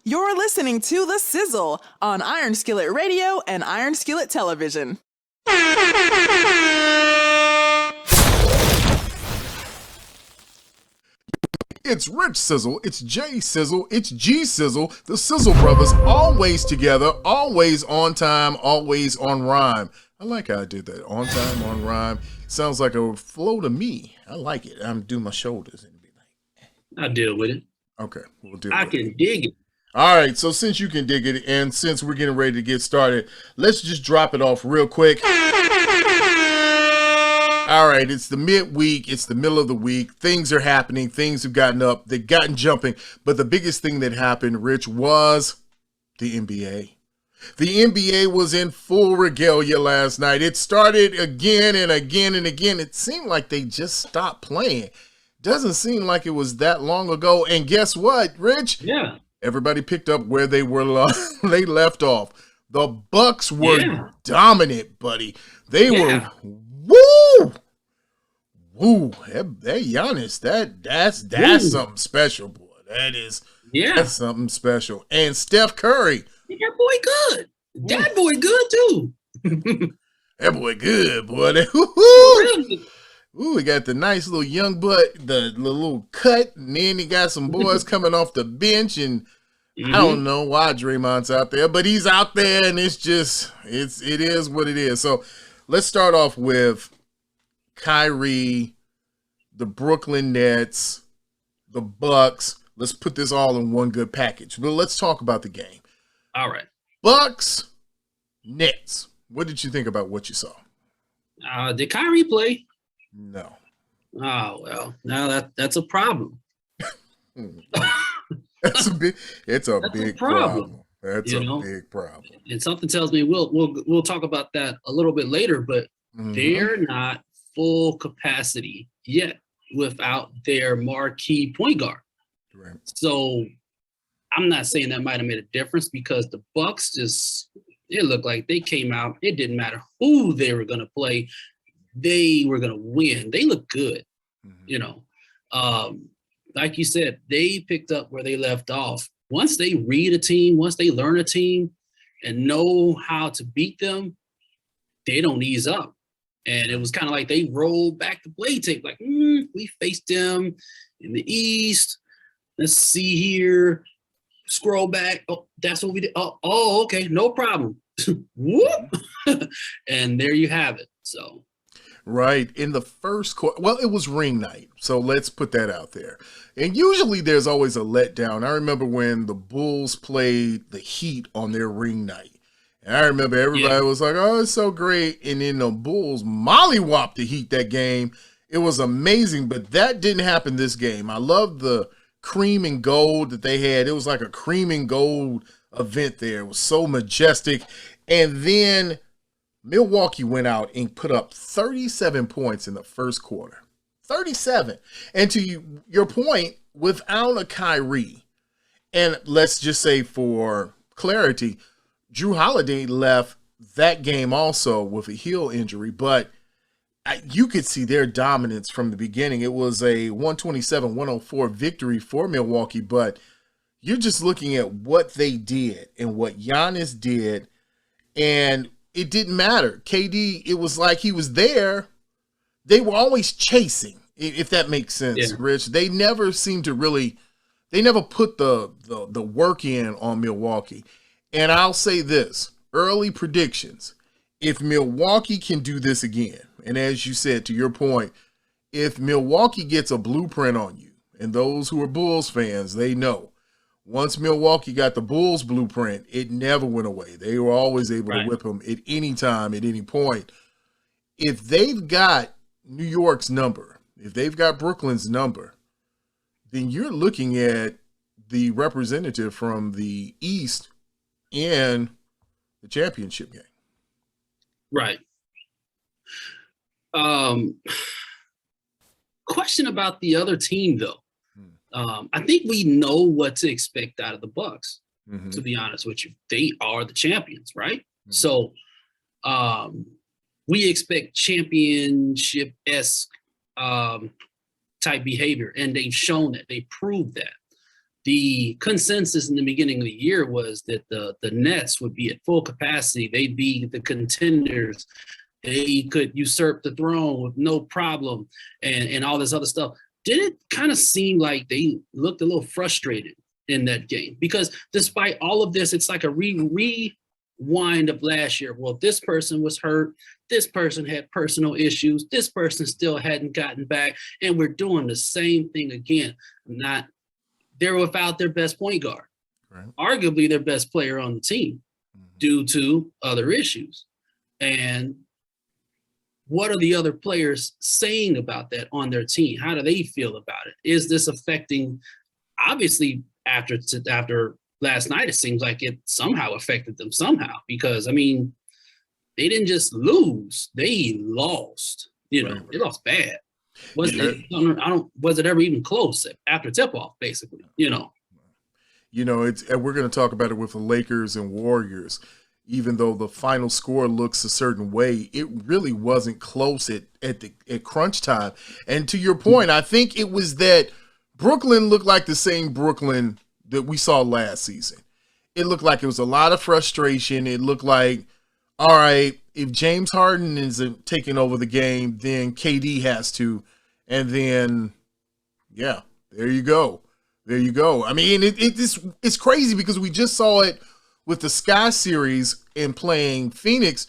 You're listening to The Sizzle on Iron Skillet Radio and Iron Skillet Television. It's Rich Sizzle, it's Jay Sizzle, it's G Sizzle, the Sizzle Brothers, always together, always on time, always on rhyme. I like how I did that. On time, on rhyme. Sounds like a flow to me. I like it. I'm doing my shoulders and be like, I'll deal with it. okay, we'll do it. I can dig it. All right, so since you can dig it and since we're getting ready to get started, let's just drop it off real quick. All right, it's the midweek, it's the middle of the week. Things are happening, things have gotten up, they've gotten jumping. But the biggest thing that happened, Rich, was the NBA. The NBA was in full regalia last night. It started again and again and again. It seemed like they just stopped playing. Doesn't seem like it was that long ago. And guess what, Rich? Yeah. Everybody picked up where they were they left off. The Bucks were dominant, buddy. They were woo! That Giannis, that's something special, boy. That's something special. And Steph Curry. That boy good. That boy good too. That boy good, boy. Ooh, he got the nice little young butt, the little cut, and then he got some boys coming off the bench, and I don't know why Draymond's out there, but he's out there, and it is what it is. So let's start off with Kyrie, the Brooklyn Nets, the Bucks. Let's put this all in one good package. But let's talk about the game. All right. Bucks, Nets. What did you think about what you saw? Did Kyrie play? No. Oh, well, now that's a problem. It's a big problem. That's a big problem. And something tells me we'll talk about that a little bit later, but they're not full capacity yet without their marquee point guard. Right. So I'm not saying that might have made a difference because the Bucks it looked like they came out. It didn't matter who they were going to play. They were going to win. They looked good. Like you said, they picked up where they left off. Once they read a team, once they learn a team and know how to beat them, they don't ease up. And it was kind of like they rolled back the blade tape, like, we faced them in the East. Let's see here. Scroll back. Oh, that's what we did. Oh, okay. No problem. Whoop. And there you have it. So. Right. In the first quarter, well, it was ring night. So let's put that out there. And usually there's always a letdown. I remember when the Bulls played the Heat on their ring night. And I remember everybody was like, oh, it's so great. And then the Bulls mollywopped the Heat that game. It was amazing, but that didn't happen this game. I love the cream and gold that they had. It was like a cream and gold event there. It was so majestic. And then Milwaukee went out and put up 37 points in the first quarter. 37. And to your point, without a Kyrie, and let's just say for clarity, Drew Holiday left that game also with a heel injury, but you could see their dominance from the beginning. It was a 127-104 victory for Milwaukee, but you're just looking at what they did and what Giannis did, and it didn't matter. KD, it was like he was there. They were always chasing, if that makes sense, Rich. They never seemed to really – they never put the work in on Milwaukee. And I'll say this, early predictions, if Milwaukee can do this again, and as you said, to your point, if Milwaukee gets a blueprint on you, and those who are Bulls fans, they know, once Milwaukee got the Bulls blueprint, it never went away. They were always able to whip them at any time, at any point. If they've got New York's number, if they've got Brooklyn's number, then you're looking at the representative from the East in the championship game. Right. Question about the other team, though. I think we know what to expect out of the Bucks, to be honest with you. They are the champions, right? So we expect championship-esque type behavior, and they've shown that. They proved that. the consensus in the beginning of the year was that the Nets would be at full capacity. They'd be the contenders. They could usurp the throne with no problem and all this other stuff. Did it kind of seem like they looked a little frustrated in that game? Because despite all of this, it's like a rewind of last year. Well, this person was hurt. This person had personal issues. This person still hadn't gotten back. And we're doing the same thing again. They're without their best point guard, right? Arguably their best player on the team due to other issues. And what are the other players saying about that on their team? How do they feel about it? Is this affecting, obviously after last night, it seems like it somehow affected them somehow, because I mean, they didn't just lose, they lost, right. They lost bad. Was it ever even close after tip-off, basically, It's, and we're going to talk about it with the Lakers and Warriors. Even though the final score looks a certain way, it really wasn't close at crunch time. And to your point, I think it was that Brooklyn looked like the same Brooklyn that we saw last season. It looked like it was a lot of frustration. It looked like, all right, if James Harden isn't taking over the game, then KD has to. And then, yeah, there you go. There you go. I mean, it's crazy because we just saw it with the Sky Series and playing Phoenix.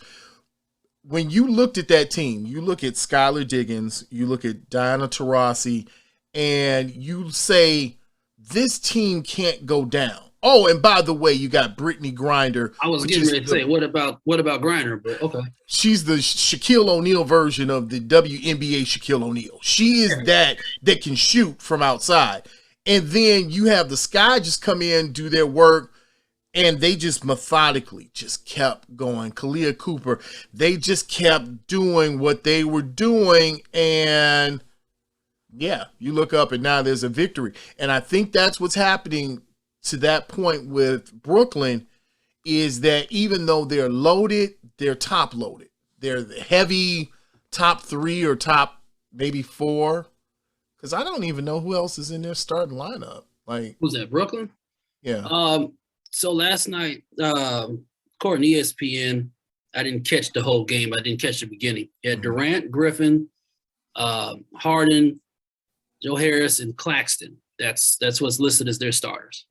When you looked at that team, you look at Skylar Diggins, you look at Diana Taurasi, and you say, this team can't go down. Oh, and by the way, you got Brittany Griner. I was getting ready to say, what about Griner? But okay. She's the Shaquille O'Neal version of the WNBA Shaquille O'Neal. She is that can shoot from outside. And then you have the Sky just come in, do their work, and they just methodically just kept going. Kalia Cooper, they just kept doing what they were doing. And yeah, you look up and now there's a victory. And I think that's what's happening to that point with Brooklyn, is that even though they're loaded, they're top loaded. They're the heavy top 3 or top maybe 4. Because I don't even know who else is in their starting lineup. Like, who's that, Brooklyn? Yeah. So last night, according to ESPN, I didn't catch the whole game. I didn't catch the beginning. You had Durant, Griffin, Harden, Joe Harris, and Claxton. That's what's listed as their starters.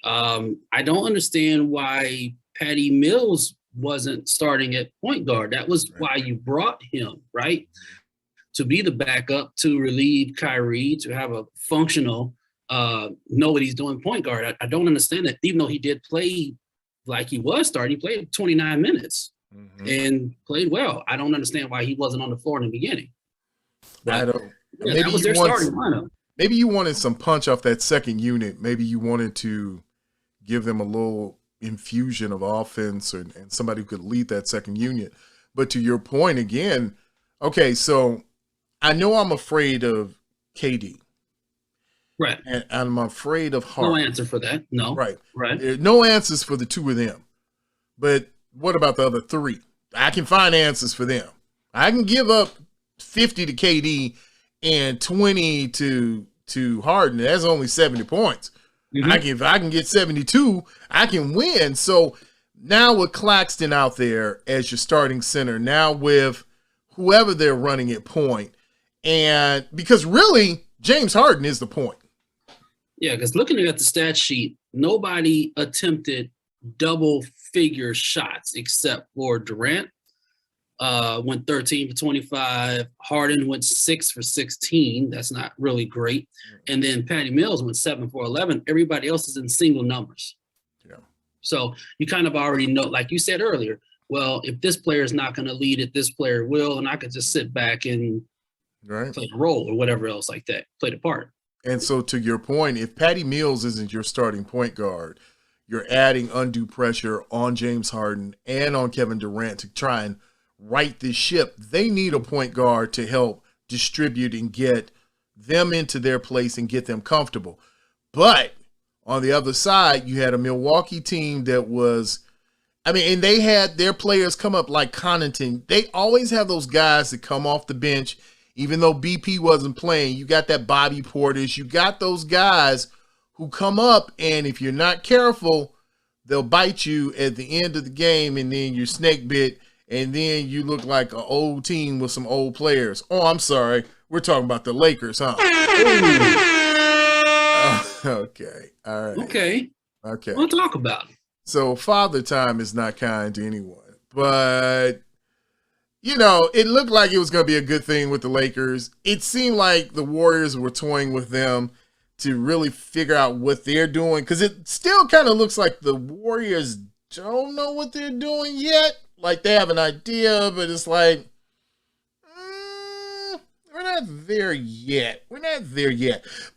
I don't understand why Patty Mills wasn't starting at point guard. That was why you brought him, right? To be the backup, to relieve Kyrie, to have a functional, know what he's doing point guard. I don't understand that. Even though he did play like he was starting, he played 29 minutes and played well. I don't understand why he wasn't on the floor in the beginning. I don't. Yeah, that was their starting lineup. Maybe you wanted some punch off that second unit. Maybe you wanted to give them a little infusion of offense and somebody who could lead that second unit. But to your point again, okay, so I know I'm afraid of KD. Right. And I'm afraid of Harden. No answer for that. No. Right. Right. There are no answers for the two of them. But what about the other 3? I can find answers for them. I can give up 50 to KD and 20 to Harden. That's only 70 points. If I can get 72, I can win. So now with Claxton out there as your starting center, now with whoever they're running at point, and because really James Harden is the point. Yeah, because looking at the stat sheet, nobody attempted double-figure shots except for Durant. Went 13 for 25. Harden went 6 for 16. That's not really great. And then Patty Mills went 7 for 11. Everybody else is in single numbers. Yeah. So you kind of already know, like you said earlier, well, if this player is not going to lead it, this player will, and I could just sit back and play the role or whatever else like that, play the part. And so to your point, if Patty Mills isn't your starting point guard, you're adding undue pressure on James Harden and on Kevin Durant to try and right this ship. They need a point guard to help distribute and get them into their place and get them comfortable. But on the other side, you had a Milwaukee team that was, and they had their players come up like Connaughton. They always have those guys that come off the bench, even though BP wasn't playing. You got that Bobby Portis. You got those guys who come up, and if you're not careful, they'll bite you at the end of the game, and then you're snake bit, and then you look like an old team with some old players. Oh, I'm sorry. We're talking about the Lakers, huh? Okay. All right. Okay. We'll talk about it. So Father Time is not kind to anyone. But, it looked like it was going to be a good thing with the Lakers. It seemed like the Warriors were toying with them to really figure out what they're doing. Because it still kind of looks like the Warriors don't know what they're doing yet. Like they have an idea, but it's like, we're not there yet.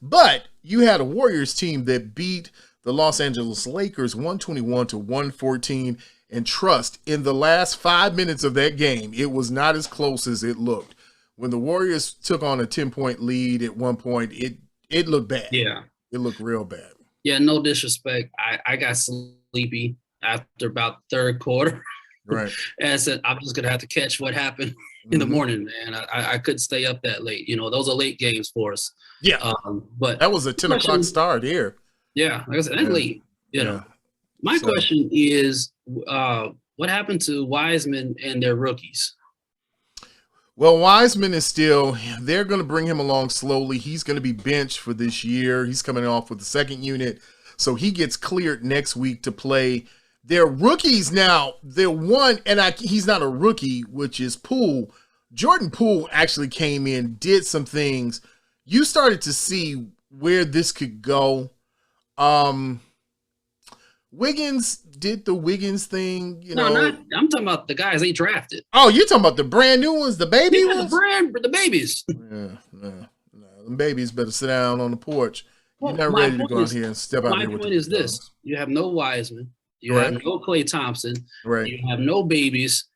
But you had a Warriors team that beat the Los Angeles Lakers 121-114. And trust, in the last 5 minutes of that game, it was not as close as it looked. When the Warriors took on a 10-point lead at one point, it looked bad. Yeah. It looked real bad. Yeah, no disrespect. I got sleepy after about third quarter. Right. And I said, I'm just going to have to catch what happened in the morning, man. I couldn't stay up that late. Those are late games for us. Yeah. But that was a 10 o'clock start here. Yeah. Like I said, that's late. My question is, what happened to Wiseman and their rookies? Well, Wiseman is they're going to bring him along slowly. He's going to be benched for this year. He's coming off with the second unit. So he gets cleared next week to play. They're rookies now. They're one, and he's not a rookie, which is Poole. Jordan Poole actually came in, did some things. You started to see where this could go. Wiggins did the Wiggins thing, I'm talking about the guys they drafted. Oh, you're talking about the brand new ones, the baby ones? The babies. No. Them babies better sit down on the porch. You're not ready to go out here and step out here with my point is this. You have no Wiseman. You have no Klay Thompson. Right. You have no babies.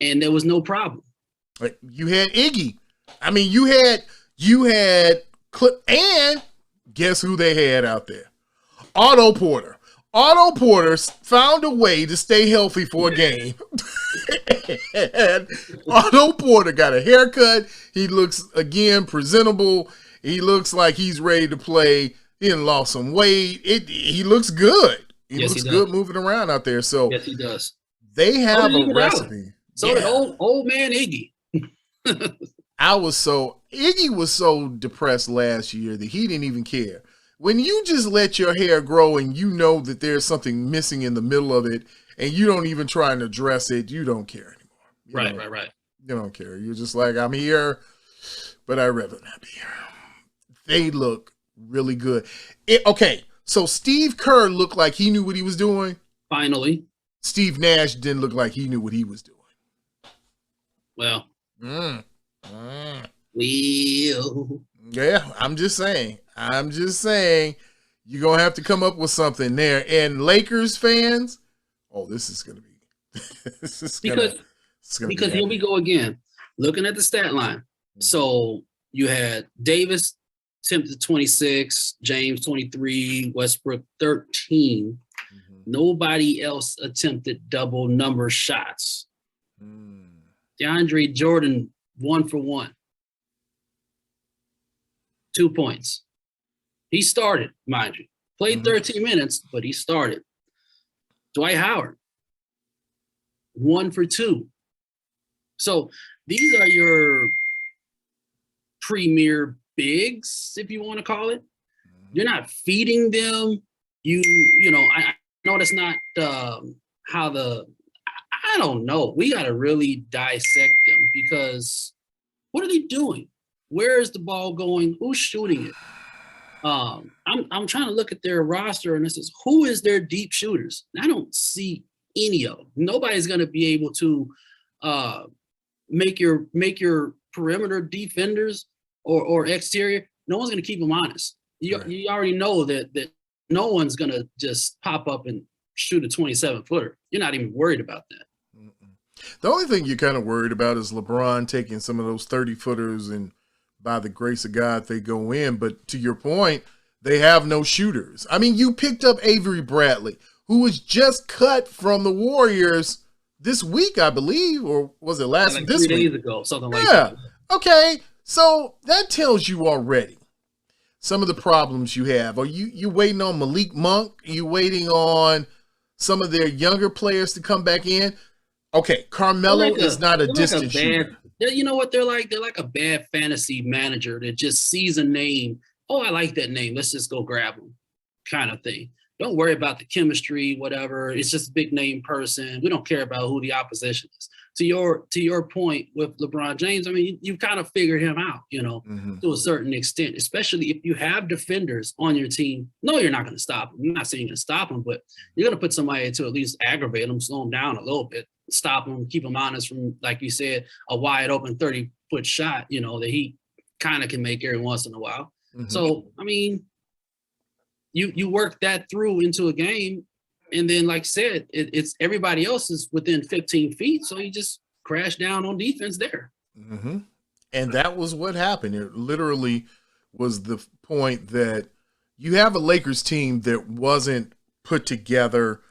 And there was no problem. Like, you had Iggy. I mean, you had Clip, and guess who they had out there? Otto Porter. Otto Porter found a way to stay healthy for a game. And Otto Porter got a haircut. He looks, again, presentable. He looks like he's ready to play. He lost some weight. He looks good. He looks good moving around out there. So yes, he does. They have a recipe. So did old man Iggy. Iggy was so depressed last year that he didn't even care. When you just let your hair grow and you know that there's something missing in the middle of it and you don't even try and address it, you don't care anymore. Right. You don't care. You're just like, I'm here, but I'd rather not be here. They look really good. Okay, so Steve Kerr looked like he knew what he was doing. Finally. Steve Nash didn't look like he knew what he was doing. Well. Yeah, I'm just saying. You're going to have to come up with something there. And Lakers fans, this is going to be. Because here we go again. Looking at the stat line. So you had Davis attempted 26, James 23, Westbrook 13. Nobody else attempted double number shots. DeAndre Jordan, 1 for 1. 2 points. He started, mind you. Played 13 minutes, but he started. Dwight Howard, 1 for 2. So these are your premier bigs, if you want to call it. You're not feeding them. I know that's not how I don't know. We got to really dissect them because what are they doing? Where is the ball going? Who's shooting it? I'm trying to look at their roster and it says, who is their deep shooters? And I don't see any of them. Nobody's going to be able to make your perimeter defenders or exterior. No one's going to keep them honest. You already know that no one's going to just pop up and shoot a 27-footer. You're not even worried about that. The only thing you're kind of worried about is LeBron taking some of those 30-footers and by the grace of God, they go in. But to your point, they have no shooters. I mean, you picked up Avery Bradley, who was just cut from the Warriors this week, I believe, or was it this 3 week? days ago, something like that. Okay, so that tells you already some of the problems you have? Are you waiting on Malik Monk? Are you waiting on some of their younger players to come back in? Okay, Carmelo is not a distant shooter. You know what they're like? They're like a bad fantasy manager that just sees a name. Oh, I like that name. Let's just go grab them, kind of thing. Don't worry about the chemistry, whatever. It's just a big name person. We don't care about who the opposition is. To your point with LeBron James, I mean, you kind of figure him out, to a certain extent, especially if you have defenders on your team. No, you're not going to stop them. I'm not saying you're going to stop them, but you're going to put somebody to at least aggravate them, slow them down a little bit, stop them, keep them honest from, like you said, a wide open 30-foot shot, that he kind of can make every once in a while. Mm-hmm. So, I mean, you work that through into a game, and then, like I said, it's everybody else is within 15 feet, so you just crash down on defense there. Mm-hmm. And that was what happened. It literally was the point that you have a Lakers team that wasn't put together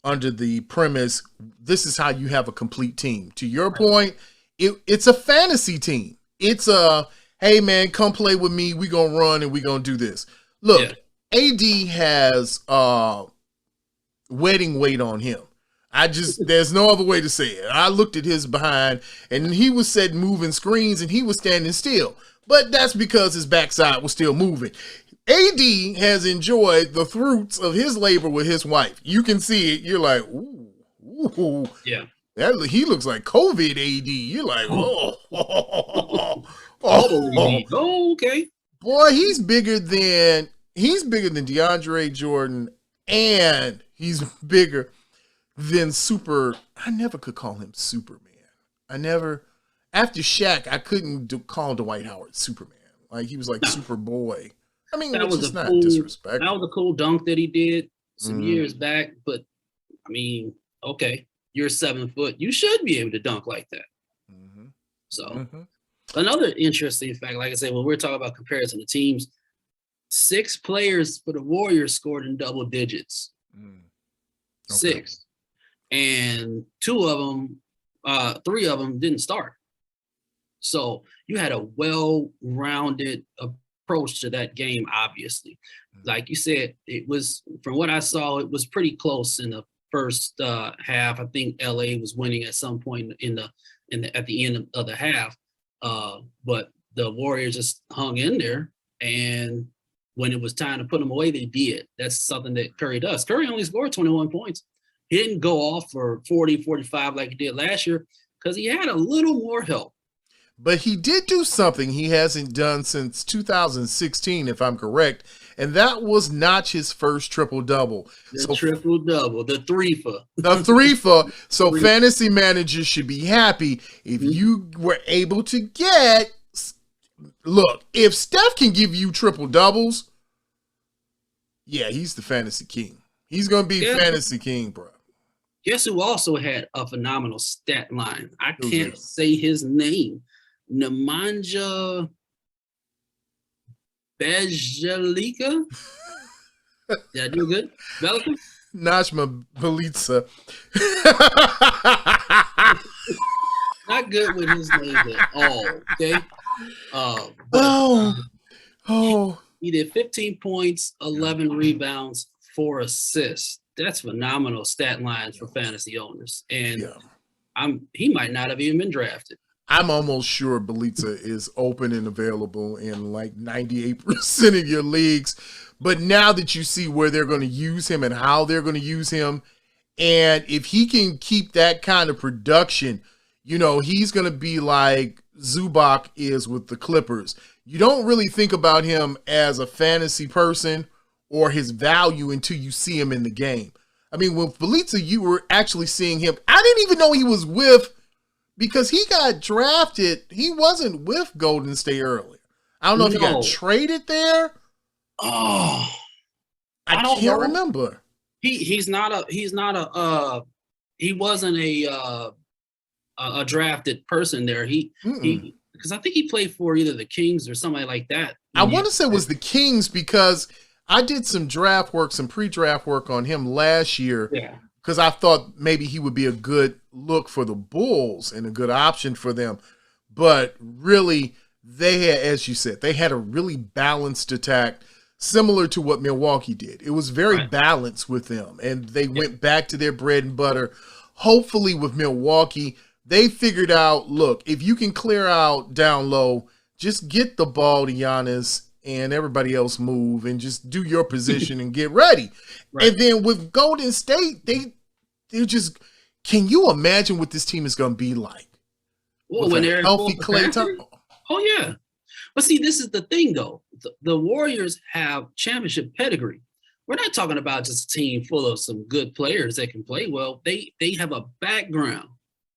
under the premise, this is how you have a complete team. To your point, it's a fantasy team. It's a, hey, man, come play with me. We're going to run and we're going to do this. Look, yeah. AD has wedding weight on him. There's no other way to say it. I looked at his behind, and he was setting moving screens, and he was standing still. But that's because his backside was still moving. AD has enjoyed the fruits of his labor with his wife. You can see it. You're like, ooh. Yeah. He looks like COVID AD. You're like, oh, okay. Boy, he's bigger than DeAndre Jordan, and he's bigger than I never could call him Superman. After Shaq, I couldn't call Dwight Howard Superman. Like, he was like Superboy. I mean, that was not disrespectful. That was a cool dunk that he did some years back, but I mean, okay, you're 7 foot. You should be able to dunk like that. Mm-hmm. So another interesting fact, like I said, when we're talking about comparison to teams, 6 players for the Warriors scored in double digits. Okay. 6. And 3 of them didn't start. So you had a well-rounded approach to that game, obviously. Like you said, it was, from what I saw, it was pretty close in the first half. I think LA was winning at some point at the end of the half. But the Warriors just hung in there, and when it was time to put them away, they did. That's something that Curry does. Curry only scored 21 points. He didn't go off for 40, 45 like he did last year because he had a little more help. But he did do something he hasn't done since 2016, if I'm correct, and that was notch his first triple-double. Triple-double, the threefer. The threefer. So fantasy managers should be happy if you were able to get – look, if Steph can give you triple-doubles, yeah, he's the fantasy king. He's going to be fantasy king, bro. Guess who also had a phenomenal stat line? I can't say his name. Nemanja Bjelica. Did I do good? Belica? Najma Bjelica. Not good with his name at all. Okay. He did 15 points, 11 rebounds, 4 assists. That's phenomenal stat lines for fantasy owners. And he might not have even been drafted. I'm almost sure Bjelica is open and available in like 98% of your leagues. But now that you see where they're going to use him and how they're going to use him, and if he can keep that kind of production, he's going to be like Zubac is with the Clippers. You don't really think about him as a fantasy person or his value until you see him in the game. I mean, with Bjelica, you were actually seeing him. I didn't even know he was because he got drafted. He wasn't with Golden State earlier. I don't know if he got traded there. Oh, I can't remember. He wasn't a drafted person there. Because I think he played for either the Kings or somebody like that. I want to say it was the Kings because I did some pre-draft work on him last year. Yeah. Because I thought maybe he would be a good look for the Bulls and a good option for them. But really, they had, as you said, they had a really balanced attack, similar to what Milwaukee did. It was very balanced with them, and they went back to their bread and butter. Hopefully with Milwaukee, they figured out, look, if you can clear out down low, just get the ball to Giannis and everybody else move and just do your position and get ready. Right. And then with Golden State, they're just, can you imagine what this team is going to be like? Well, when they're healthy Klay Thompson. Oh, yeah. But see, this is the thing, though. The Warriors have championship pedigree. We're not talking about just a team full of some good players that can play well. They have a background.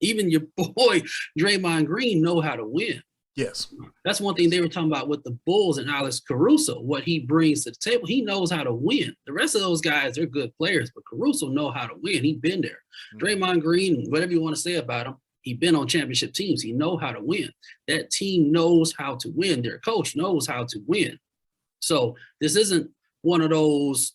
Even your boy, Draymond Green, know how to win. Yes. That's one thing they were talking about with the Bulls and Alex Caruso, what he brings to the table. He knows how to win. The rest of those guys, they're good players, but Caruso know how to win. He's been there. Draymond Green, whatever you want to say about him, he's been on championship teams. He know how to win. That team knows how to win. Their coach knows how to win. So this isn't one of those,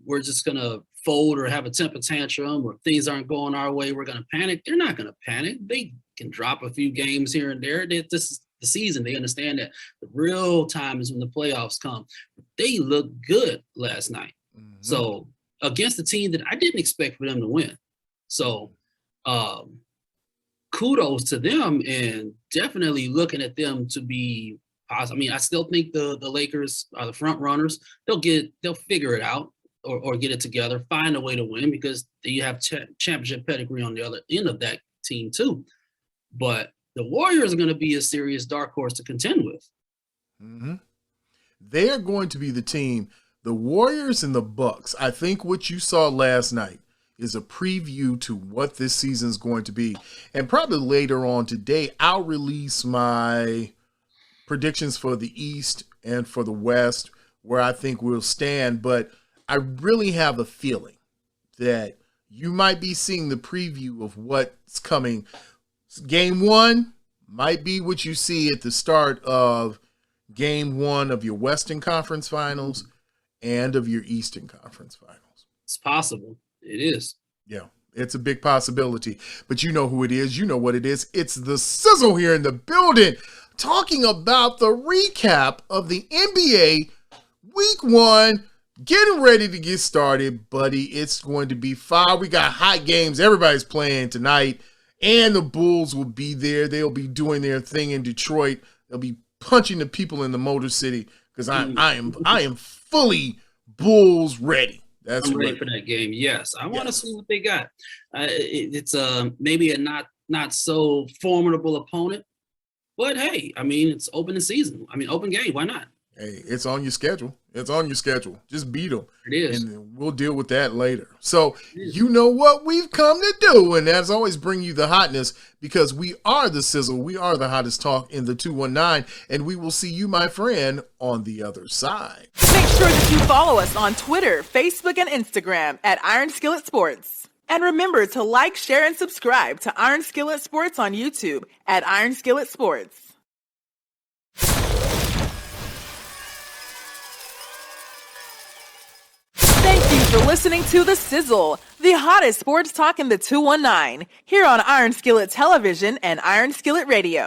we're just going to fold or have a temper tantrum or things aren't going our way, we're going to panic. They're not going to panic. They can drop a few games here and there. This is the season. They understand that the real time is when the playoffs come. They looked good last night. Mm-hmm. So against a team that I didn't expect for them to win. So kudos to them, and definitely looking at them to be positive. I mean, I still think the Lakers are the front runners. They'll figure it out or get it together, find a way to win, because you have championship pedigree on the other end of that team too. But the Warriors are going to be a serious dark horse to contend with. Mm-hmm. They are going to be the team. The Warriors and the Bucks, I think what you saw last night is a preview to what this season is going to be. And probably later on today, I'll release my predictions for the East and for the West, where I think we'll stand. But I really have a feeling that you might be seeing the preview of what's coming. Game 1 might be what you see at the start of Game 1 of your Western Conference Finals and of your Eastern Conference Finals. It's possible. It is. Yeah, it's a big possibility. But you know who it is. You know what it is. It's the Sizzle here in the building, talking about the recap of the NBA Week 1. Getting ready to get started, buddy. It's going to be fire. We got hot games. Everybody's playing tonight. And the Bulls will be there. They'll be doing their thing in Detroit. They'll be punching the people in the Motor City, because I am fully Bulls ready. I'm ready for that game. Yes, I want to see what they got. It's maybe a not so formidable opponent, but hey, I mean, it's open season. I mean, open game. Why not? Hey, it's on your schedule. It's on your schedule. Just beat them. It is. And we'll deal with that later. So you know what we've come to do, and as always, bring you the hotness, because we are the Sizzle. We are the hottest talk in the 219, and we will see you, my friend, on the other side. Make sure that you follow us on Twitter, Facebook, and Instagram at Iron Skillet Sports. And remember to like, share, and subscribe to Iron Skillet Sports on YouTube at Iron Skillet Sports. Thank you for listening to The Sizzle, the hottest sports talk in the 219, here on Iron Skillet Television and Iron Skillet Radio.